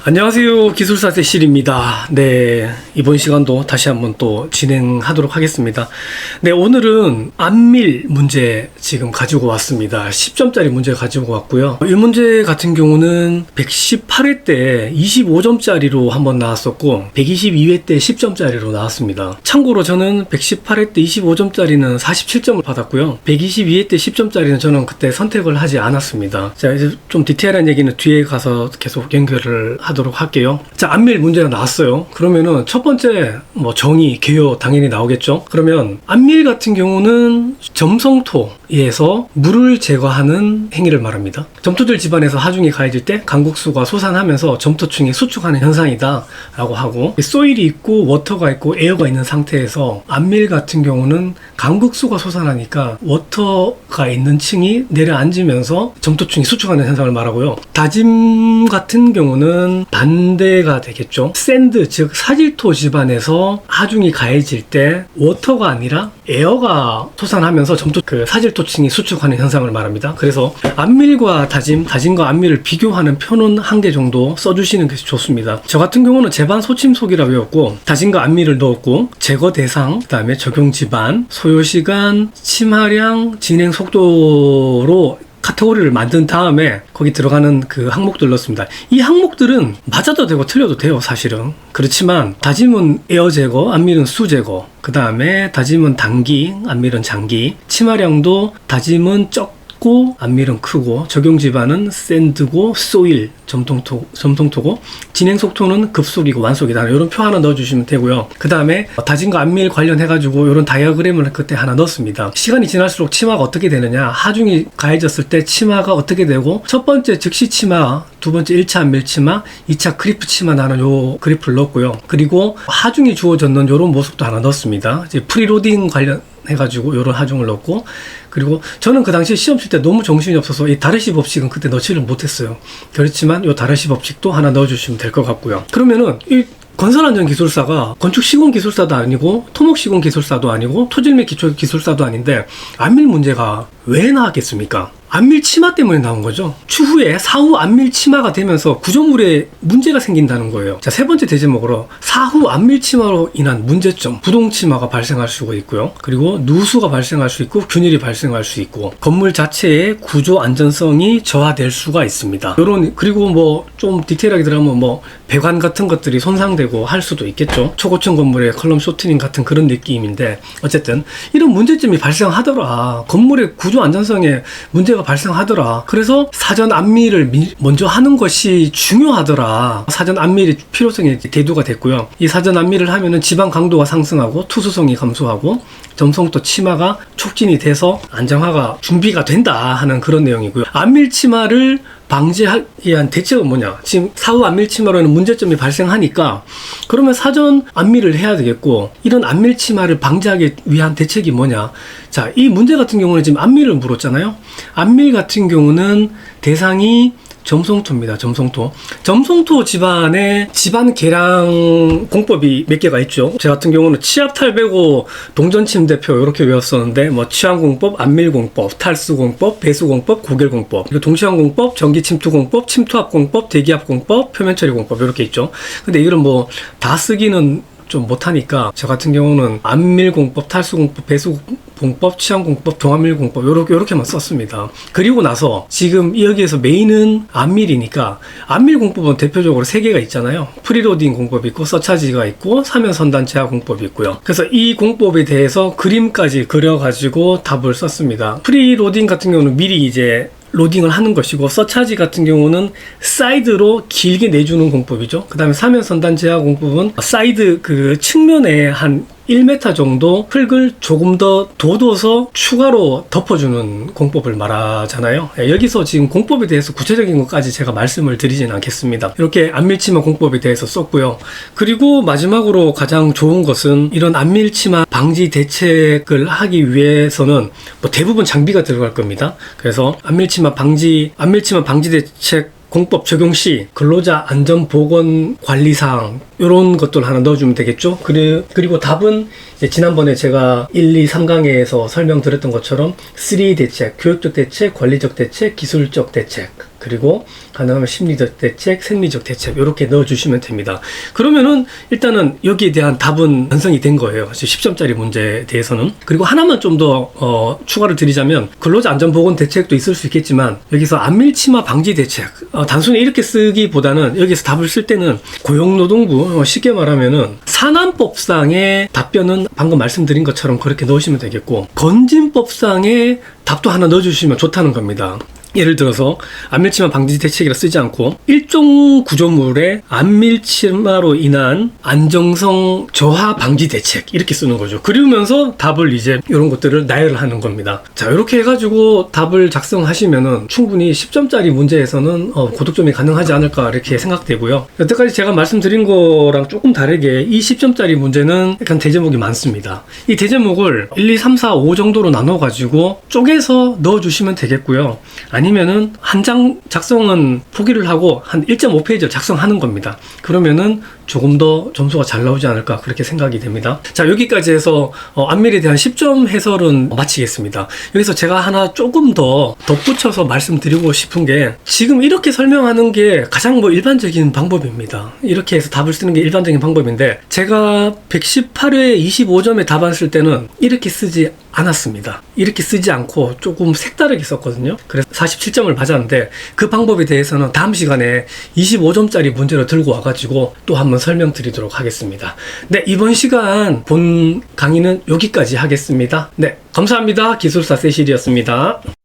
안녕하세요, 기술사 세실입니다. 네, 이번 시간도 다시 한번 또 진행하도록 하겠습니다. 네, 오늘은 안밀 문제 지금 가지고 왔습니다. 10점짜리 문제 가지고 왔고요. 이 문제 같은 경우는 118회 때 25점짜리로 한번 나왔었고 122회 때 10점짜리로 나왔습니다. 참고로 저는 118회 때 25점짜리는 47점을 받았고요. 122회 때 10점짜리는 저는 그때 선택을 하지 않았습니다. 자, 이제 좀 디테일한 얘기는 뒤에 가서 계속 연결을 하도록 할게요. 자, 안밀 문제가 나왔어요. 그러면은 첫 번째 정의, 개요 당연히 나오겠죠. 그러면 안밀 같은 경우는 점성토에서 물을 제거하는 행위를 말합니다. 점토질 집안에서 하중이 가해질 때 강국수가 솟아나면서 점토층이 수축하는 현상이다 라고 하고, 소일이 있고 워터가 있고 에어가 있는 상태에서 안밀 같은 경우는 강국수가 솟아나니까 워터가 있는 층이 내려앉으면서 점토층이 수축하는 현상을 말하고요. 다짐 같은 경우는 반대가 되겠죠. 샌드, 즉 사질토 집안에서 하중이 가해질 때 워터가 아니라 에어가 솟아나면서 사질토층이 수축하는 현상을 말합니다. 그래서 안밀과 다짐과 안밀을 비교하는 표는 한 개 정도 써주시는 것이 좋습니다. 저 같은 경우는 제반 소침속이라 외웠고, 다짐과 안밀을 넣었고, 제거 대상, 그 다음에 적용 집안, 소요 시간, 침하량, 진행 속도로 카테고리를 만든 다음에 거기 들어가는 그 항목들 넣었습니다. 이 항목들은 맞아도 되고 틀려도 돼요, 사실은. 그렇지만 다짐은 에어 제거, 안밀은 수 제거, 그 다음에 다짐은 단기, 안밀은 장기, 침하량도 다짐은 적고 안밀은 크고, 적용 집안은 샌드고 소일, 점통토고, 진행 속도는 급속이고 완속이다. 이런 표 하나 넣어주시면 되고요. 그 다음에 다짐과 안밀 관련해가지고 이런 다이어그램을 그때 하나 넣었습니다. 시간이 지날수록 치마가 어떻게 되느냐, 하중이 가해졌을 때 치마가 어떻게 되고, 첫 번째 즉시 치마, 두 번째 1차 안밀 치마, 2차 크리프 치마 나는 요 그래프를 넣었고요. 그리고 하중이 주어졌는 요런 모습도 하나 넣었습니다. 이제 프리로딩 관련해가지고 요런 하중을 넣었고, 그리고 저는 그 당시 시험 칠 때 너무 정신이 없어서 이 다르시 법칙은 그때 넣지를 못했어요. 그렇지만 요 다르시 법칙도 하나 넣어주시면 될 것 같고요. 그러면은 이 건설안전기술사가 건축시공기술사도 아니고 토목시공기술사도 아니고 토질및 기초기술사도 아닌데 안밀 문제가 왜 나왔겠습니까? 안밀 치마 때문에 나온 거죠. 추후에 사후 안밀 치마가 되면서 구조물에 문제가 생긴다는 거예요. 자, 세 번째 대제목으로 사후 안밀 치마로 인한 문제점, 부동 치마가 발생할 수가 있고요. 그리고 누수가 발생할 수 있고 균일이 발생할 수 있고, 건물 자체의 구조 안전성이 저하될 수가 있습니다. 그리고 좀 디테일하게 들어가면 배관 같은 것들이 손상되고 할 수도 있겠죠. 초고층 건물의 컬럼 쇼트닝 같은 그런 느낌인데, 어쨌든 이런 문제점이 발생하더라, 건물의 구조 안전성에 문제가 발생하더라, 그래서 사전 안밀을 먼저 하는 것이 중요하더라, 사전 안밀의 필요성이 대두가 됐고요. 이 사전 안밀을 하면은 지방 강도가 상승하고 투수성이 감소하고 점성도 치마가 촉진이 돼서 안정화가 준비가 된다 하는 그런 내용이고요. 안밀 치마를 방지하기 위한 대책은 뭐냐? 지금 사후 안밀 치마로는 문제점이 발생하니까 그러면 사전 안밀을 해야 되겠고, 이런 안밀 치마를 방지하기 위한 대책이 뭐냐? 자, 이 문제 같은 경우는 지금 안밀을 물었잖아요. 안밀 같은 경우는 대상이 점성토입니다. 점성토 집안에 집안 계량 공법이 몇 개가 있죠. 제 같은 경우는 치압 탈배고 동전침 대표 이렇게 외웠었는데, 치환공법, 안밀공법, 탈수공법, 배수공법, 고결공법, 그리고 동시환공법, 전기침투공법, 침투압공법, 대기압공법, 표면처리공법 이렇게 있죠. 근데 이거는 다 쓰기는 좀 못하니까 저 같은 경우는 안밀공법, 탈수공법, 배수공법, 치환공법, 종합밀공법 요렇게만 썼습니다. 그리고 나서 지금 여기에서 메인은 안밀이니까 안밀공법은 대표적으로 3개가 있잖아요. 프리로딩 공법이 있고, 서차지가 있고, 사면선단 제하 공법이 있고요. 그래서 이 공법에 대해서 그림까지 그려가지고 답을 썼습니다. 프리로딩 같은 경우는 미리 이제 로딩을 하는 것이고, 서차지 같은 경우는 사이드로 길게 내주는 공법이죠. 그 다음에 사면선단 제하 공법은 사이드 그 측면에 한 1m 정도 흙을 조금 더 돋워서 추가로 덮어주는 공법을 말하잖아요. 여기서 지금 공법에 대해서 구체적인 것까지 제가 말씀을 드리진 않겠습니다. 이렇게 안밀치마 공법에 대해서 썼고요. 그리고 마지막으로 가장 좋은 것은 이런 안밀치마 방지 대책을 하기 위해서는 대부분 장비가 들어갈 겁니다. 그래서 안밀치마 방지 대책 공법 적용 시 근로자 안전보건 관리사항 이런 것들 하나 넣어주면 되겠죠. 그리고 답은 이제 지난번에 제가 1, 2, 3강에서 설명드렸던 것처럼 3 대책, 교육적 대책, 관리적 대책, 기술적 대책, 그리고 가능하면 심리적 대책, 생리적 대책 이렇게 넣어주시면 됩니다. 그러면은 일단은 여기에 대한 답은 완성이 된 거예요. 10점짜리 문제에 대해서는. 그리고 하나만 좀 더 추가를 드리자면 근로자 안전보건 대책도 있을 수 있겠지만 여기서 안밀치마 방지 대책 단순히 이렇게 쓰기보다는 여기서 답을 쓸 때는 고용노동부 쉽게 말하면은 산안법상의 답변은 방금 말씀드린 것처럼 그렇게 넣으시면 되겠고 건진법상의 답도 하나 넣어주시면 좋다는 겁니다. 예를 들어서 안밀치마 방지 대책이라 쓰지 않고 일종 구조물의 안밀치마로 인한 안정성 저하 방지 대책 이렇게 쓰는 거죠. 그러면서 답을 이제 이런 것들을 나열하는 겁니다. 자, 이렇게 해가지고 답을 작성하시면은 충분히 10점짜리 문제에서는 고득점이 가능하지 않을까 이렇게 생각되고요. 여태까지 제가 말씀드린 거랑 조금 다르게 이 10점짜리 문제는 약간 대제목이 많습니다. 이 대제목을 1, 2, 3, 4, 5 정도로 나눠가지고 쪼개서 넣어주시면 되겠고요. 아니면은 한 장 작성은 포기를 하고 한 1.5페이지를 작성하는 겁니다. 그러면은 조금 더 점수가 잘 나오지 않을까 그렇게 생각이 됩니다. 자, 여기까지 해서 안밀에 대한 10점 해설은 마치겠습니다. 여기서 제가 하나 조금 더 덧붙여서 말씀드리고 싶은 게 지금 이렇게 설명하는 게 가장 일반적인 방법입니다. 이렇게 해서 답을 쓰는 게 일반적인 방법인데 제가 118회 25점에 답안 쓸 때는 이렇게 쓰지 않았습니다. 이렇게 쓰지 않고 조금 색다르게 썼거든요. 그래서 47점을 받았는데 그 방법에 대해서는 다음 시간에 25점짜리 문제로 들고 와가지고 또 한번 설명드리도록 하겠습니다. 네, 이번 시간 본 강의는 여기까지 하겠습니다. 네, 감사합니다. 기술사 세실이었습니다.